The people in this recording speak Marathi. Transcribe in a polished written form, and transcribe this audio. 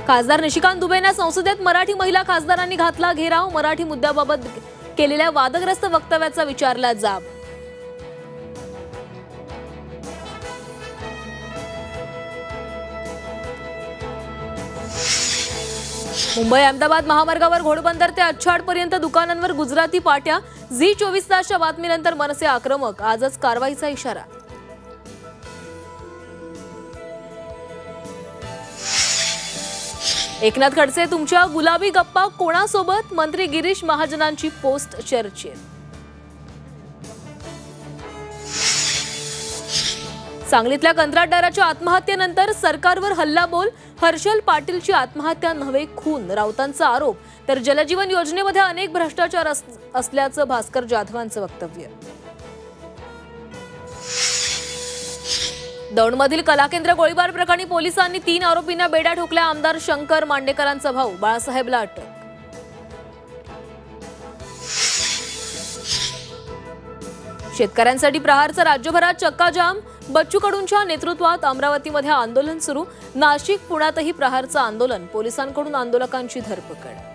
खासदार निशिकांत दुबेंना संसदेत मराठी महिला खासदारांनी घातला घेराव। मराठी मुद्द्याबाबत केलेल्या वादग्रस्त वक्तव्याचा विचारला जाब। मुंबई अहमदाबाद महामार्गावर घोडबंदर ते अच्छाड पर्यंत दुकानांवर गुजराती पाट्या। झी 24 तासच्या बातमीनंतर मनसे आक्रमक, आजच कारवाईचा इशारा। एकनाथ खडसे तुमच्या गुलाबी गप्पा कोणासोबत? मंत्री गिरीश महाजनांची पोस्ट चर्चेत। सांगलीतल्या कंत्राटदाराच्या आत्महत्येनंतर सरकारवर हल्लाबोल। हर्षल पाटीलची आत्महत्या नव्हे खून, राऊतांचा आरोप। तर जलजीवन योजनेमध्ये अनेक भ्रष्टाचार असल्याचं भास्कर जाधवांचं वक्तव्य। दौंडमधील कलाकेंद्र गोळीबार प्रकरणी पोलिसांनी 3 आरोपींना बेड्या ठोकल्या। आमदार शंकर मांडेकरांचा भाऊ बाळासाहेबला अटक। शेतकऱ्यांसाठी प्रहारचा राज्यभरात चक्काजाम। बच्चू कडूंच्या नेतृत्वात अमरावतीमध्ये आंदोलन सुरू। नाशिक पुण्यातही प्रहारचं आंदोलन, पोलिसांकडून आंदोलकांची धरपकड।